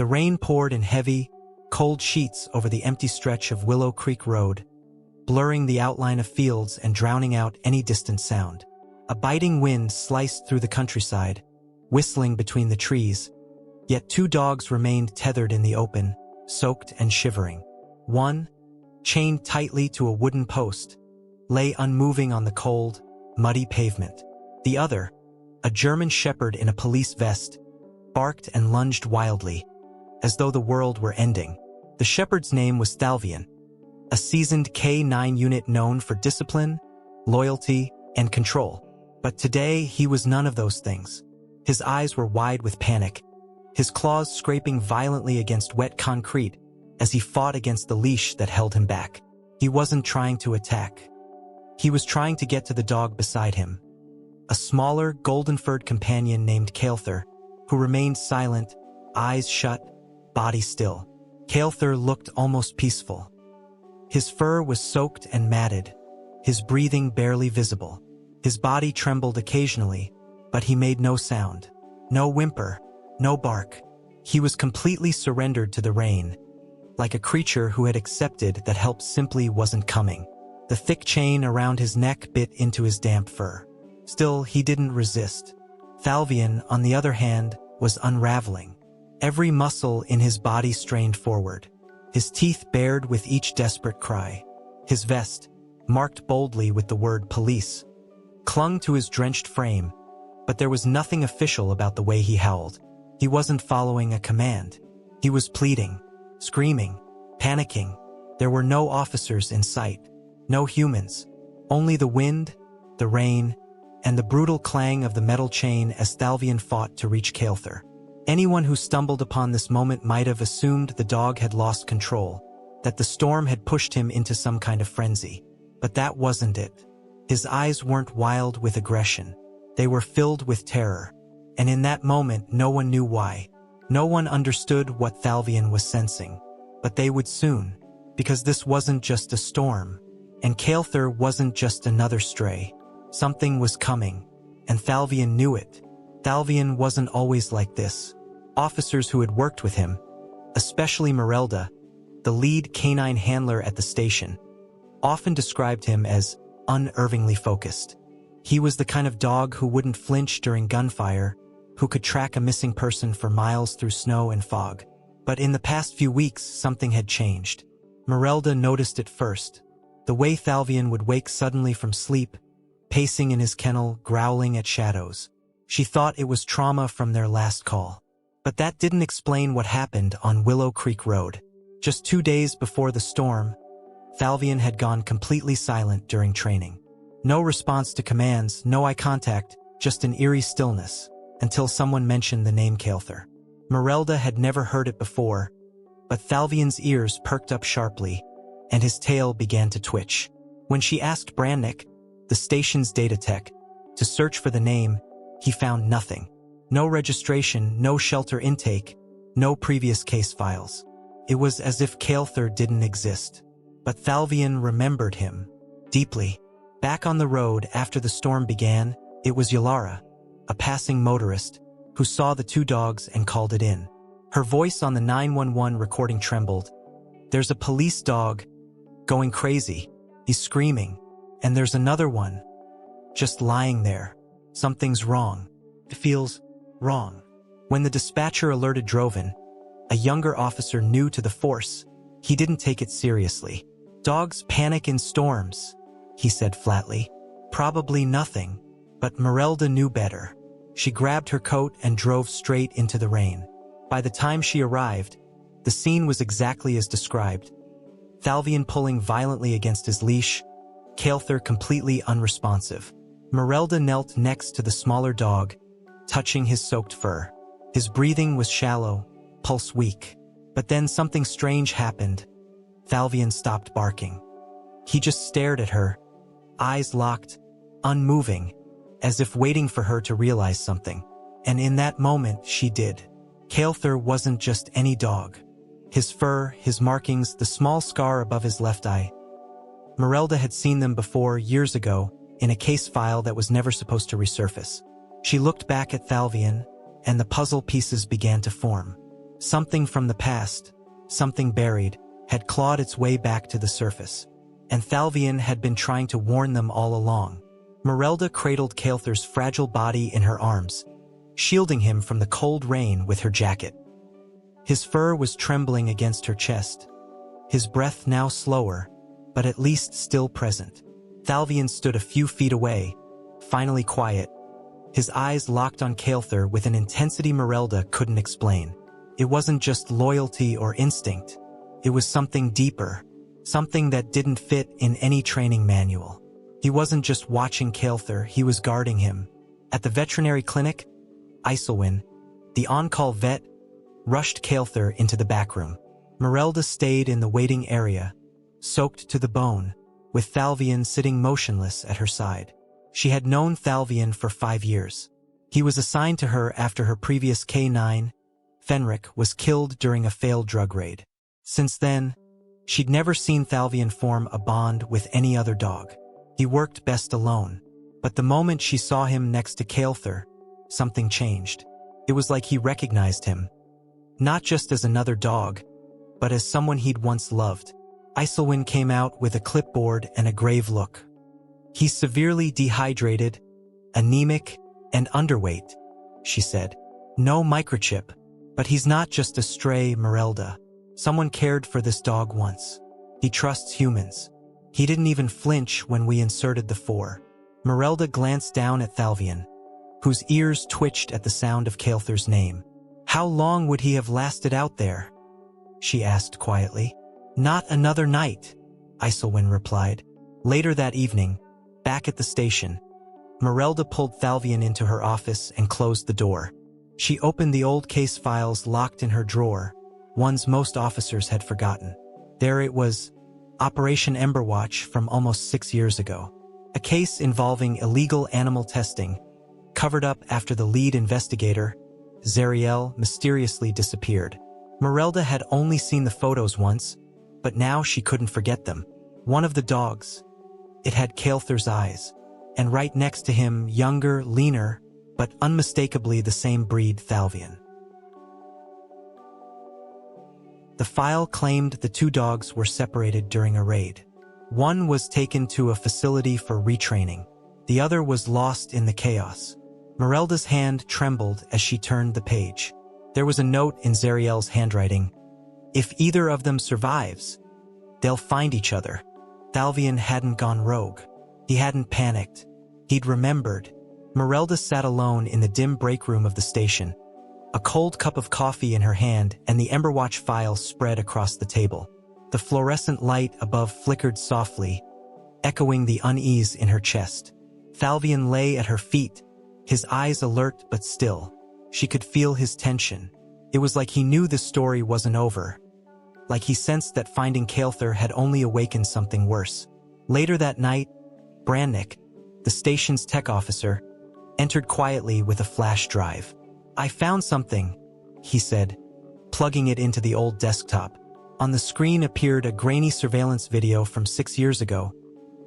The rain poured in heavy, cold sheets over the empty stretch of Willow Creek Road, blurring the outline of fields and drowning out any distant sound. A biting wind sliced through the countryside, whistling between the trees, yet two dogs remained tethered in the open, soaked and shivering. One, chained tightly to a wooden post, lay unmoving on the cold, muddy pavement. The other, a German shepherd in a police vest, barked and lunged wildly, as though the world were ending. The shepherd's name was Thalvian, a seasoned K-9 unit known for discipline, loyalty, and control. But today he was none of those things. His eyes were wide with panic, his claws scraping violently against wet concrete as he fought against the leash that held him back. He wasn't trying to attack. He was trying to get to the dog beside him, a smaller, golden-furred companion named Kael'thur, who remained silent, eyes shut, body still. Kael'thur looked almost peaceful. His fur was soaked and matted, his breathing barely visible. His body trembled occasionally, but he made no sound. No whimper, no bark. He was completely surrendered to the rain, like a creature who had accepted that help simply wasn't coming. The thick chain around his neck bit into his damp fur. Still, he didn't resist. Thalvian, on the other hand, was unraveling. Every muscle in his body strained forward, his teeth bared with each desperate cry. His vest, marked boldly with the word police, clung to his drenched frame, but there was nothing official about the way he howled. He wasn't following a command. He was pleading, screaming, panicking. There were no officers in sight, no humans, only the wind, the rain, and the brutal clang of the metal chain as Thalvian fought to reach Kael'thur. Anyone who stumbled upon this moment might have assumed the dog had lost control, that the storm had pushed him into some kind of frenzy. But that wasn't it. His eyes weren't wild with aggression. They were filled with terror. And in that moment, no one knew why. No one understood what Thalvian was sensing. But they would soon, because this wasn't just a storm, and Kael'thur wasn't just another stray. Something was coming, and Thalvian knew it. Thalvian wasn't always like this. Officers who had worked with him, especially Merelda, the lead canine handler at the station, often described him as unervingly focused. He was the kind of dog who wouldn't flinch during gunfire, who could track a missing person for miles through snow and fog. But in the past few weeks, something had changed. Merelda noticed it first. The way Thalvian would wake suddenly from sleep, pacing in his kennel, growling at shadows. She thought it was trauma from their last call. But that didn't explain what happened on Willow Creek Road. Just 2 days before the storm, Thalvian had gone completely silent during training. No response to commands, no eye contact, just an eerie stillness, until someone mentioned the name Kael'thur. Merelda had never heard it before, but Thalvian's ears perked up sharply, and his tail began to twitch. When she asked Brannick, the station's data tech, to search for the name, he found nothing. No registration, no shelter intake, no previous case files. It was as if Kael'thur didn't exist. But Thalvian remembered him deeply. Back on the road after the storm began, it was Yalara, a passing motorist, who saw the two dogs and called it in. Her voice on the 911 recording trembled. "There's a police dog going crazy. He's screaming. And there's another one just lying there. Something's wrong. It feels wrong." When the dispatcher alerted Droven, a younger officer new to the force, he didn't take it seriously. "Dogs panic in storms," he said flatly. "Probably nothing." But Merelda knew better. She grabbed her coat and drove straight into the rain. By the time she arrived, the scene was exactly as described. Thalvian pulling violently against his leash, Kael'thur completely unresponsive. Merelda knelt next to the smaller dog, touching his soaked fur. His breathing was shallow, pulse weak. But then something strange happened. Thalvian stopped barking. He just stared at her, eyes locked, unmoving, as if waiting for her to realize something. And in that moment, she did. Kael'thur wasn't just any dog. His fur, his markings, the small scar above his left eye. Merelda had seen them before, years ago, in a case file that was never supposed to resurface. She looked back at Thalvian, and the puzzle pieces began to form. Something from the past, something buried, had clawed its way back to the surface. And Thalvian had been trying to warn them all along. Merelda cradled Kael'thur's fragile body in her arms, shielding him from the cold rain with her jacket. His fur was trembling against her chest, his breath now slower, but at least still present. Thalvian stood a few feet away, finally quiet, his eyes locked on Kael'thur with an intensity Merelda couldn't explain. It wasn't just loyalty or instinct, it was something deeper, something that didn't fit in any training manual. He wasn't just watching Kael'thur, he was guarding him. At the veterinary clinic, Iselwyn, the on-call vet, rushed Kael'thur into the back room. Merelda stayed in the waiting area, soaked to the bone, with Thalvian sitting motionless at her side. She had known Thalvian for 5 years. He was assigned to her after her previous K9, Fenric, was killed during a failed drug raid. Since then, she'd never seen Thalvian form a bond with any other dog. He worked best alone, but the moment she saw him next to Kael'thur, something changed. It was like he recognized him, not just as another dog, but as someone he'd once loved. Iselwyn came out with a clipboard and a grave look. "He's severely dehydrated, anemic, and underweight," she said. "No microchip, but he's not just a stray, Merelda. Someone cared for this dog once. He trusts humans. He didn't even flinch when we inserted the 4. Merelda glanced down at Thalvian, whose ears twitched at the sound of Kael'thur's name. "How long would he have lasted out there?" she asked quietly. "Not another night," Iselwyn replied. Later that evening, back at the station, Merelda pulled Thalvian into her office and closed the door. She opened the old case files locked in her drawer, ones most officers had forgotten. There it was, Operation Ember Watch from almost 6 years ago. A case involving illegal animal testing, covered up after the lead investigator, Zariel, mysteriously disappeared. Merelda had only seen the photos once, but now she couldn't forget them. One of the dogs. It had Kael'thur's eyes, and right next to him, younger, leaner, but unmistakably the same breed, Thalvian. The file claimed the 2 dogs were separated during a raid. One was taken to a facility for retraining. The other was lost in the chaos. Merelda's hand trembled as she turned the page. There was a note in Zariel's handwriting. "If either of them survives, they'll find each other." Thalvian hadn't gone rogue. He hadn't panicked. He'd remembered. Merelda sat alone in the dim break room of the station, a cold cup of coffee in her hand and the Emberwatch file spread across the table. The fluorescent light above flickered softly, echoing the unease in her chest. Thalvian lay at her feet, his eyes alert but still. She could feel his tension. It was like he knew the story wasn't over, like he sensed that finding Kael'thur had only awakened something worse. Later that night, Brannick, the station's tech officer, entered quietly with a flash drive. "I found something," he said, plugging it into the old desktop. On the screen appeared a grainy surveillance video from 6 years ago,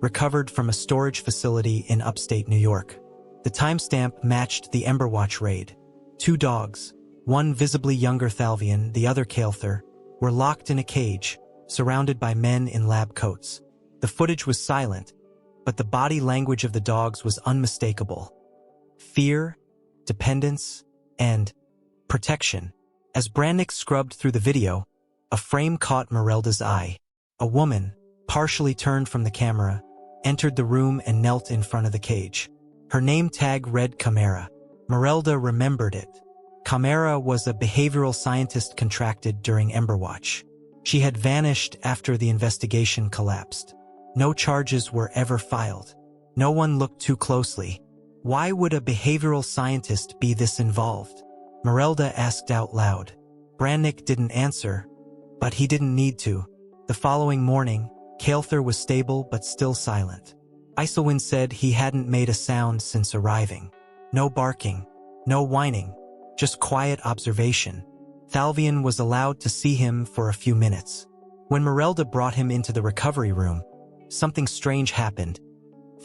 recovered from a storage facility in upstate New York. The timestamp matched the Emberwatch raid. 2 dogs, one visibly younger Thalvian, the other Kael'thur, were locked in a cage, surrounded by men in lab coats. The footage was silent, but the body language of the dogs was unmistakable. Fear, dependence, and protection. As Brannick scrubbed through the video, a frame caught Merelda's eye. A woman, partially turned from the camera, entered the room and knelt in front of the cage. Her name tag read Chimera. Merelda remembered it. Chimera was a behavioral scientist contracted during Emberwatch. She had vanished after the investigation collapsed. No charges were ever filed. No one looked too closely. Why would a behavioral scientist be this involved? Merelda asked out loud. Brannick didn't answer, but he didn't need to. The following morning, Kael'thur was stable but still silent. Iselwyn said he hadn't made a sound since arriving. No barking, no whining, just quiet observation. Thalvian was allowed to see him for a few minutes. When Merelda brought him into the recovery room, something strange happened.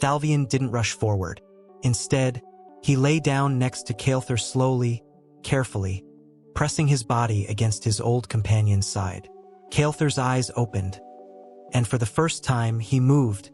Thalvian didn't rush forward. Instead, he lay down next to Kael'thur slowly, carefully, pressing his body against his old companion's side. Kael'thur's eyes opened, and for the first time he moved,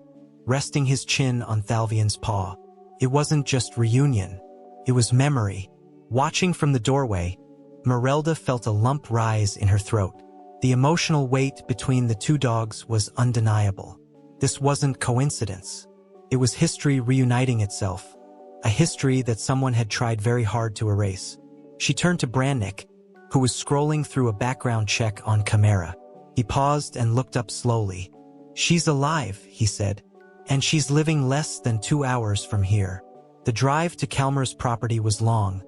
resting his chin on Thalvian's paw. It wasn't just reunion, it was memory. Watching from the doorway, Merelda felt a lump rise in her throat. The emotional weight between the two dogs was undeniable. This wasn't coincidence. It was history reuniting itself, a history that someone had tried very hard to erase. She turned to Brannick, who was scrolling through a background check on Chimera. He paused and looked up slowly. "She's alive," he said, "and she's living less than 2 hours from here." The drive to Kalmar's property was long,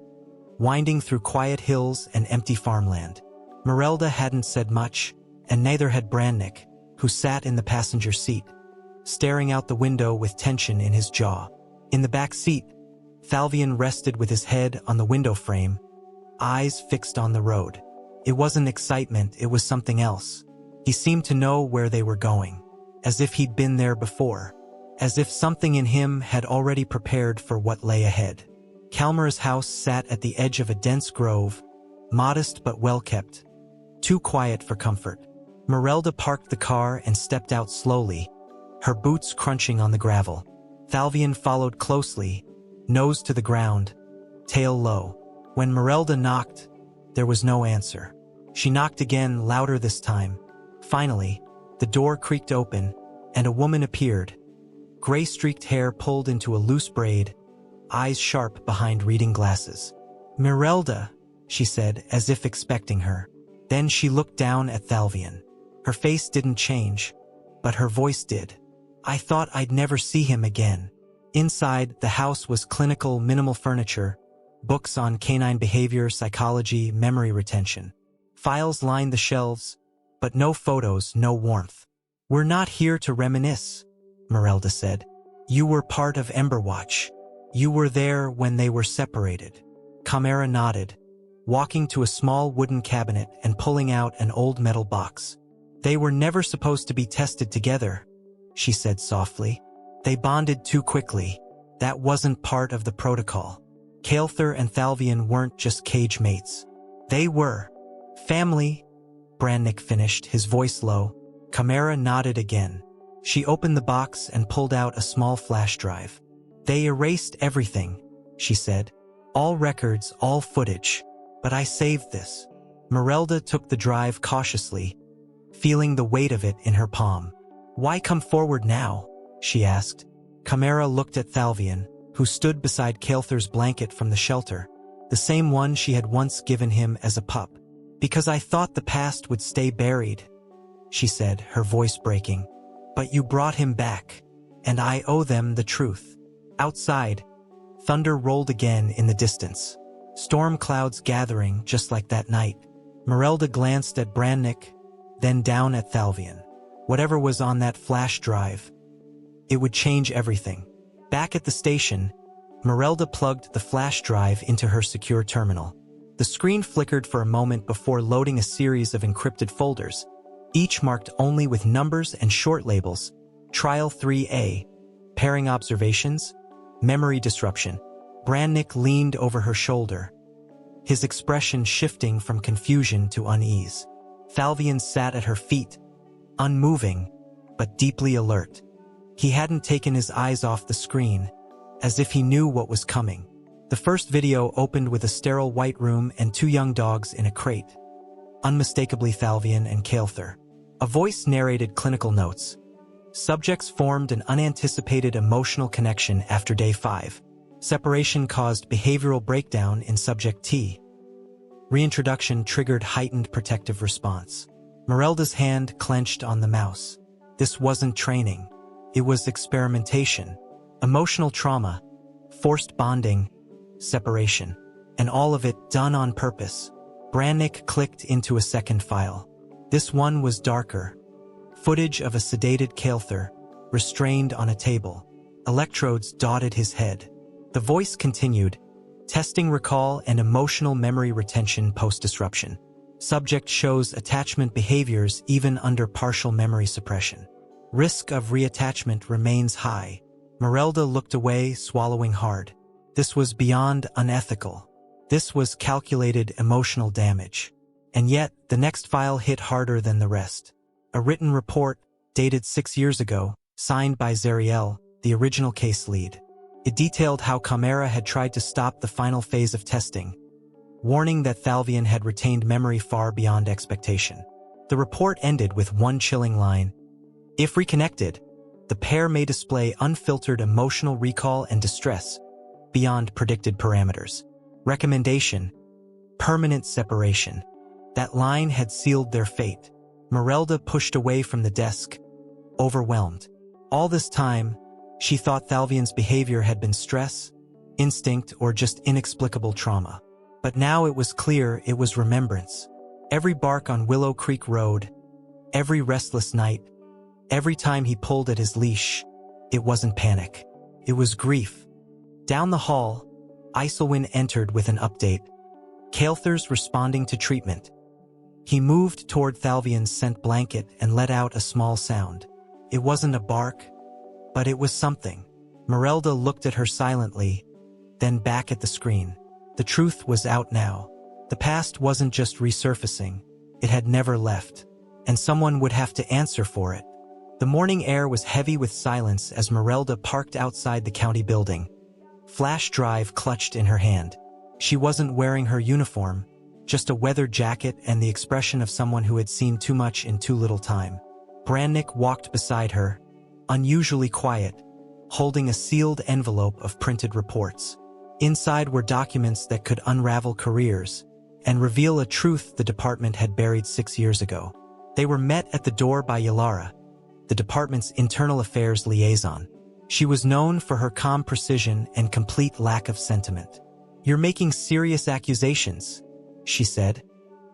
winding through quiet hills and empty farmland. Merelda hadn't said much, and neither had Brannick, who sat in the passenger seat, staring out the window with tension in his jaw. In the back seat, Thalvian rested with his head on the window frame, eyes fixed on the road. It wasn't excitement, it was something else. He seemed to know where they were going, as if he'd been there before, as if something in him had already prepared for what lay ahead. Kalmar's house sat at the edge of a dense grove, modest but well-kept, too quiet for comfort. Merelda parked the car and stepped out slowly, her boots crunching on the gravel. Thalvian followed closely, nose to the ground, tail low. When Merelda knocked, there was no answer. She knocked again, louder this time. Finally, the door creaked open, and a woman appeared. Gray-streaked hair pulled into a loose braid, eyes sharp behind reading glasses. "Merelda," she said, as if expecting her. Then she looked down at Thalvian. Her face didn't change, but her voice did. "I thought I'd never see him again." Inside, the house was clinical, minimal furniture, books on canine behavior, psychology, memory retention. Files lined the shelves, but no photos, no warmth. "We're not here to reminisce," Merelda said. "You were part of Ember Watch. You were there when they were separated." Chimera nodded, walking to a small wooden cabinet and pulling out an old metal box. "They were never supposed to be tested together," she said softly. "They bonded too quickly. That wasn't part of the protocol. Kael'thur and Thalvian weren't just cage mates. They were family," Brannick finished, his voice low. Chimera nodded again. She opened the box and pulled out a small flash drive. "They erased everything," she said. "All records, all footage. But I saved this." Merelda took the drive cautiously, feeling the weight of it in her palm. "Why come forward now?" she asked. Chimera looked at Thalvian, who stood beside Kael'thur's blanket from the shelter, the same one she had once given him as a pup. "Because I thought the past would stay buried," she said, her voice breaking. "But you brought him back, and I owe them the truth." Outside, thunder rolled again in the distance. Storm clouds gathering just like that night. Merelda glanced at Brannick, then down at Thalvian. Whatever was on that flash drive, it would change everything. Back at the station, Merelda plugged the flash drive into her secure terminal. The screen flickered for a moment before loading a series of encrypted folders, each marked only with numbers and short labels. Trial 3A, pairing observations, memory disruption. Brannick leaned over her shoulder, his expression shifting from confusion to unease. Thalvian sat at her feet, unmoving, but deeply alert. He hadn't taken his eyes off the screen, as if he knew what was coming. The first video opened with a sterile white room and 2 young dogs in a crate, unmistakably Thalvian and Kael'thur. A voice narrated clinical notes. Subjects formed an unanticipated emotional connection after day 5. Separation caused behavioral breakdown in subject T. Reintroduction triggered heightened protective response. Merelda's hand clenched on the mouse. This wasn't training. It was experimentation. Emotional trauma, forced bonding, separation, and all of it done on purpose. Brannick clicked into a second file. This one was darker. Footage of a sedated Kael'thur, restrained on a table. Electrodes dotted his head. The voice continued, testing recall and emotional memory retention post-disruption. Subject shows attachment behaviors even under partial memory suppression. Risk of reattachment remains high. Merelda looked away, swallowing hard. This was beyond unethical. This was calculated emotional damage. And yet, the next file hit harder than the rest. A written report, dated 6 years ago, signed by Zariel, the original case lead. It detailed how Chimera had tried to stop the final phase of testing, warning that Thalvian had retained memory far beyond expectation. The report ended with one chilling line: "If reconnected, the pair may display unfiltered emotional recall and distress beyond predicted parameters. Recommendation: permanent separation." That line had sealed their fate. Merelda pushed away from the desk, overwhelmed. All this time, she thought Thalvian's behavior had been stress, instinct, or just inexplicable trauma. But now it was clear it was remembrance. Every bark on Willow Creek Road, every restless night, every time he pulled at his leash, it wasn't panic. It was grief. Down the hall, Iselwyn entered with an update. Caelthar's responding to treatment. He moved toward Thalvian's scent blanket and let out a small sound. It wasn't a bark, but it was something. Merelda looked at her silently, then back at the screen. The truth was out now. The past wasn't just resurfacing. It had never left, and someone would have to answer for it. The morning air was heavy with silence as Merelda parked outside the county building, flash drive clutched in her hand. She wasn't wearing her uniform, just a weathered jacket and the expression of someone who had seen too much in too little time. Brannick walked beside her, unusually quiet, holding a sealed envelope of printed reports. Inside were documents that could unravel careers and reveal a truth the department had buried 6 years ago. They were met at the door by Yalara, the department's internal affairs liaison. She was known for her calm precision and complete lack of sentiment. "You're making serious accusations," she said,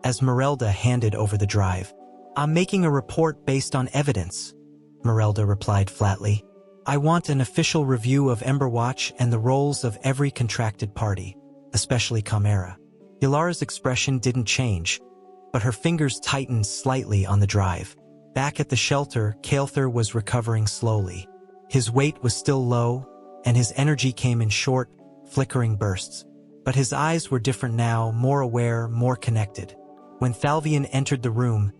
as Merelda handed over the drive. "I'm making a report based on evidence," Merelda replied flatly. "I want an official review of Emberwatch and the roles of every contracted party, especially Chimera." Yalara's expression didn't change, but her fingers tightened slightly on the drive. Back at the shelter, Caelthar was recovering slowly. His weight was still low, and his energy came in short, flickering bursts. But his eyes were different now, more aware, more connected. When Thalvian entered the room,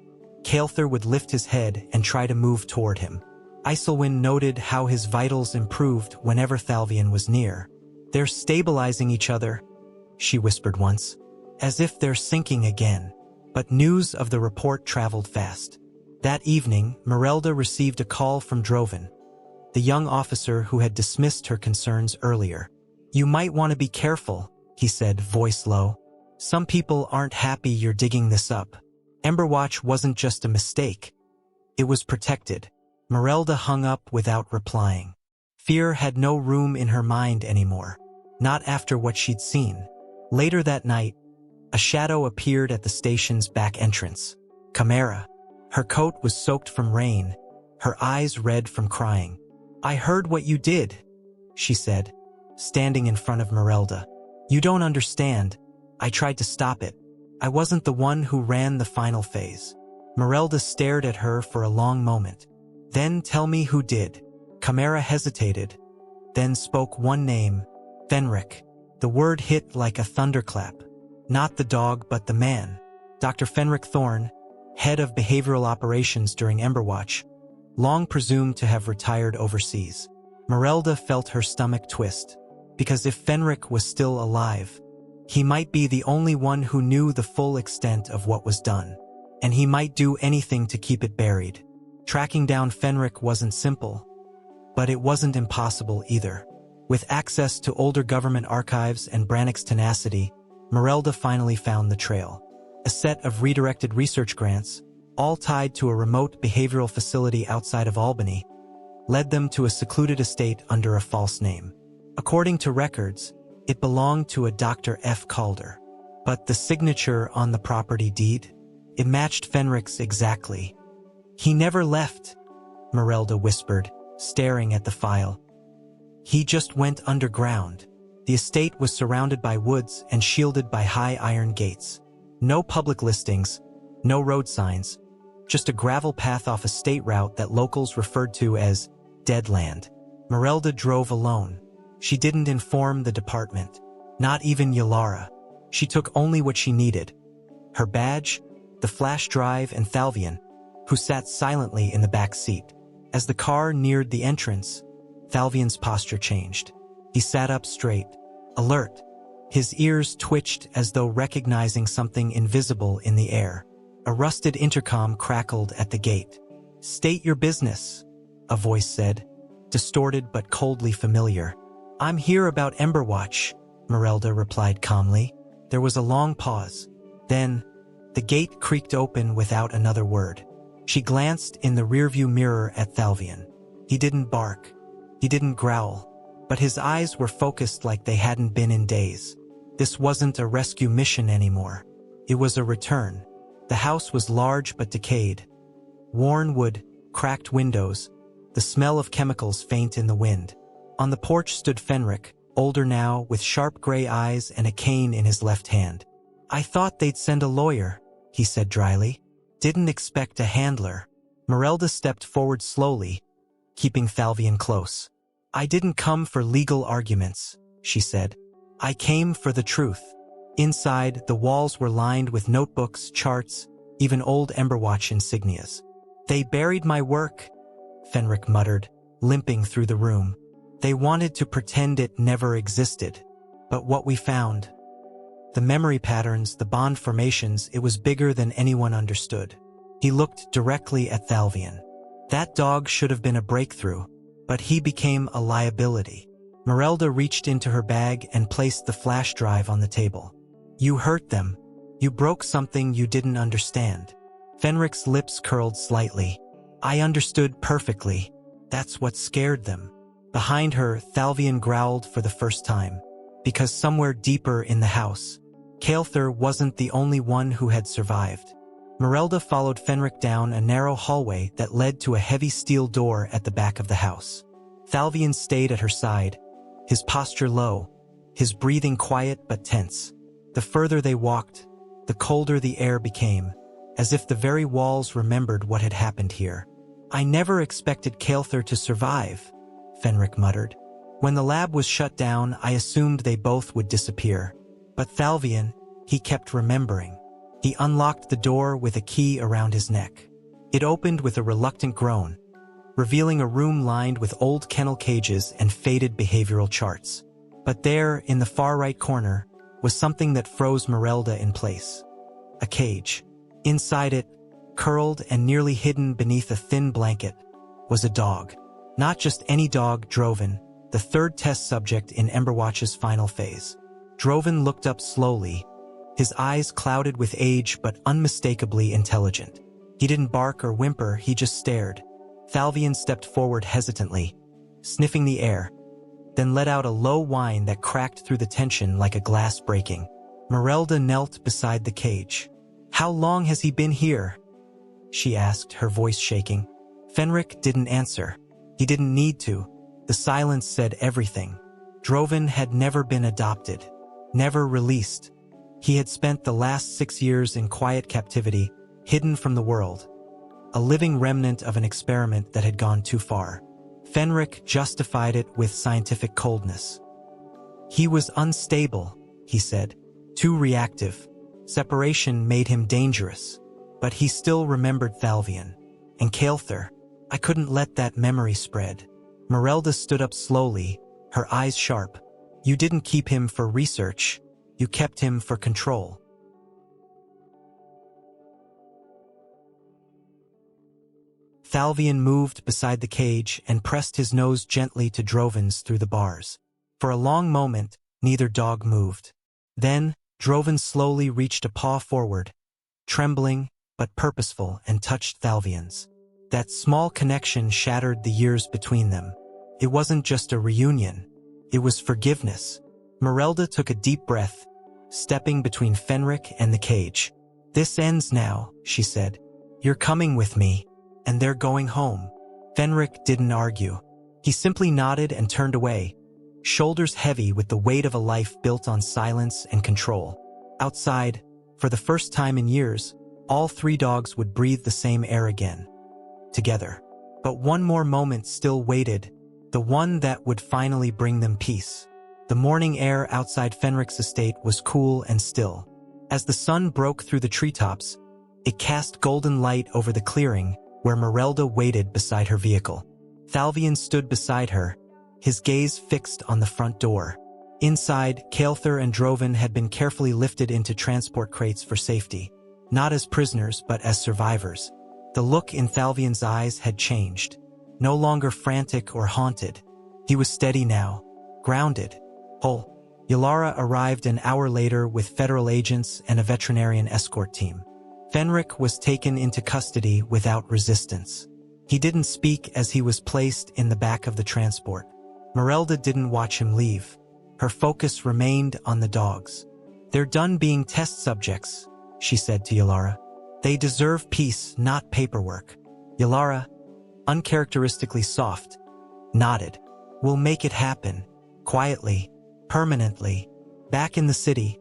Caelthar would lift his head and try to move toward him. Iselwyn noted how his vitals improved whenever Thalvian was near. "They're stabilizing each other," she whispered once, "as if they're sinking again." But news of the report traveled fast. That evening, Merelda received a call from Droven, the young officer who had dismissed her concerns earlier. "You might want to be careful," he said, voice low. "Some people aren't happy you're digging this up." Emberwatch wasn't just a mistake. It was protected. Merelda hung up without replying. Fear had no room in her mind anymore, not after what she'd seen. Later that night, a shadow appeared at the station's back entrance. Chimera. Her coat was soaked from rain, her eyes red from crying. "I heard what you did," she said, standing in front of Merelda. "You don't understand. I tried to stop it. I wasn't the one who ran the final phase." Merelda stared at her for a long moment. "Then tell me who did." Chimera hesitated, then spoke one name, Fenric. The word hit like a thunderclap. Not the dog, but the man. Dr. Fenric Thorne, head of behavioral operations during Emberwatch, long presumed to have retired overseas. Merelda felt her stomach twist, because if Fenric was still alive, he might be the only one who knew the full extent of what was done, and he might do anything to keep it buried. Tracking down Fenric wasn't simple, but it wasn't impossible either. With access to older government archives and Brannick's tenacity, Merelda finally found the trail. A set of redirected research grants, all tied to a remote behavioral facility outside of Albany, led them to a secluded estate under a false name. According to records, it belonged to a Dr. F. Calder. But the signature on the property deed, it matched Fenric's exactly. "He never left," Merelda whispered, staring at the file. "He just went underground." The estate was surrounded by woods and shielded by high iron gates. No public listings, no road signs, just a gravel path off a state route that locals referred to as dead land. Merelda drove alone. She didn't inform the department, not even Yalara. She took only what she needed: her badge, the flash drive, and Thalvian, who sat silently in the back seat. As the car neared the entrance, Thalvian's posture changed. He sat up straight, alert. His ears twitched as though recognizing something invisible in the air. A rusted intercom crackled at the gate. "State your business," a voice said, distorted but coldly familiar. "I'm here about Emberwatch," Merelda replied calmly. There was a long pause. Then, the gate creaked open without another word. She glanced in the rearview mirror at Thalvian. He didn't bark. He didn't growl. But his eyes were focused like they hadn't been in days. This wasn't a rescue mission anymore. It was a return. The house was large but decayed. Worn wood, cracked windows, the smell of chemicals faint in the wind. On the porch stood Fenric, older now, with sharp gray eyes and a cane in his left hand. "I thought they'd send a lawyer," he said dryly. "Didn't expect a handler." Merelda stepped forward slowly, keeping Thalvian close. "I didn't come for legal arguments," she said. "I came for the truth." Inside, the walls were lined with notebooks, charts, even old Emberwatch insignias. "They buried my work," Fenric muttered, limping through the room. "They wanted to pretend it never existed. But what we found, the memory patterns, the bond formations, it was bigger than anyone understood." He looked directly at Thalvian. "That dog should have been a breakthrough, but he became a liability." Merelda reached into her bag and placed the flash drive on the table. "You hurt them. You broke something you didn't understand." Fenric's lips curled slightly. "I understood perfectly. That's what scared them." Behind her, Thalvian growled for the first time. Because somewhere deeper in the house, Kael'thir wasn't the only one who had survived. Merelda followed Fenric down a narrow hallway that led to a heavy steel door at the back of the house. Thalvian stayed at her side, his posture low, his breathing quiet but tense. The further they walked, the colder the air became, as if the very walls remembered what had happened here. "I never expected Kael'thir to survive," Fenric muttered. "When the lab was shut down, I assumed they both would disappear. But Thalvian, he kept remembering." He unlocked the door with a key around his neck. It opened with a reluctant groan, revealing a room lined with old kennel cages and faded behavioral charts. But there, in the far right corner, was something that froze Merelda in place. A cage. Inside it, curled and nearly hidden beneath a thin blanket, was a dog. Not just any dog, Droven, the third test subject in Emberwatch's final phase. Droven looked up slowly, his eyes clouded with age but unmistakably intelligent. He didn't bark or whimper, he just stared. Thalvian stepped forward hesitantly, sniffing the air, then let out a low whine that cracked through the tension like a glass breaking. Merelda knelt beside the cage. "How long has he been here?" she asked, her voice shaking. Fenric didn't answer. He didn't need to. The silence said everything. Droven had never been adopted, never released. He had spent the last 6 years in quiet captivity, hidden from the world. A living remnant of an experiment that had gone too far. Fenric justified it with scientific coldness. "He was unstable," he said, "too reactive. Separation made him dangerous." But he still remembered Thalvian. And Kael'thir. I couldn't let that memory spread. Merelda stood up slowly, her eyes sharp. "You didn't keep him for research. You kept him for control." Thalvian moved beside the cage and pressed his nose gently to Droven's through the bars. For a long moment, neither dog moved. Then, Droven slowly reached a paw forward, trembling but purposeful, and touched Thalvian's. That small connection shattered the years between them. It wasn't just a reunion. It was forgiveness. Merelda took a deep breath, stepping between Fenric and the cage. "This ends now," she said. "You're coming with me, and they're going home." Fenric didn't argue. He simply nodded and turned away, shoulders heavy with the weight of a life built on silence and control. Outside, for the first time in years, all 3 dogs would breathe the same air again. Together. But one more moment still waited, the one that would finally bring them peace. The morning air outside Fenric's estate was cool and still. As the sun broke through the treetops, it cast golden light over the clearing where Merelda waited beside her vehicle. Thalvian stood beside her, his gaze fixed on the front door. Inside, Kael'thir and Drovan had been carefully lifted into transport crates for safety, not as prisoners but as survivors. The look in Thalvian's eyes had changed. No longer frantic or haunted. He was steady now, grounded, whole. Ylara arrived an hour later with federal agents and a veterinarian escort team. Fenric was taken into custody without resistance. He didn't speak as he was placed in the back of the transport. Merelda didn't watch him leave. Her focus remained on the dogs. "They're done being test subjects," she said to Ylara. "They deserve peace, not paperwork." Ylara, uncharacteristically soft, nodded. "We'll make it happen, quietly, permanently." Back in the city,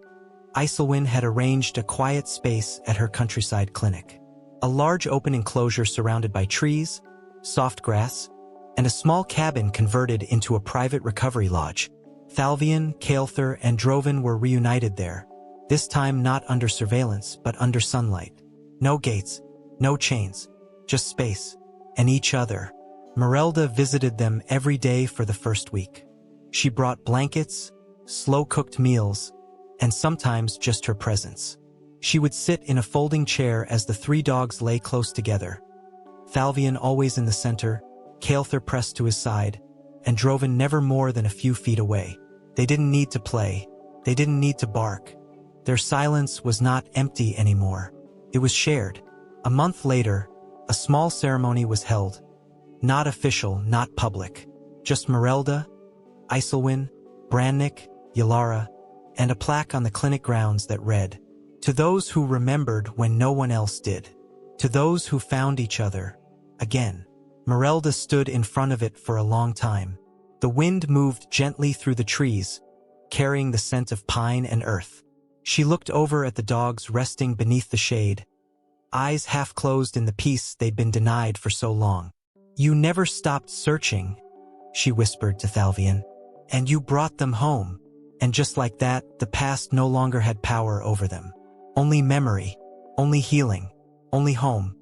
Isilwyn had arranged a quiet space at her countryside clinic. A large open enclosure surrounded by trees, soft grass, and a small cabin converted into a private recovery lodge. Thalvian, Kael'thir, and Drovan were reunited there, this time not under surveillance but under sunlight. No gates, no chains, just space, and each other. Merelda visited them every day for the first week. She brought blankets, slow-cooked meals, and sometimes just her presence. She would sit in a folding chair as the three dogs lay close together. Thalvian always in the center, Kael'thir pressed to his side, and Drovan never more than a few feet away. They didn't need to play. They didn't need to bark. Their silence was not empty anymore. It was shared. A month later, a small ceremony was held. Not official, not public. Just Merelda, Isilwyn, Brannick, Ylara, and a plaque on the clinic grounds that read, "To those who remembered when no one else did. To those who found each other. Again." Merelda stood in front of it for a long time. The wind moved gently through the trees, carrying the scent of pine and earth. She looked over at the dogs resting beneath the shade, eyes half closed in the peace they'd been denied for so long. "You never stopped searching," she whispered to Thalvian, "and you brought them home." And just like that, the past no longer had power over them. Only memory, only healing, only home.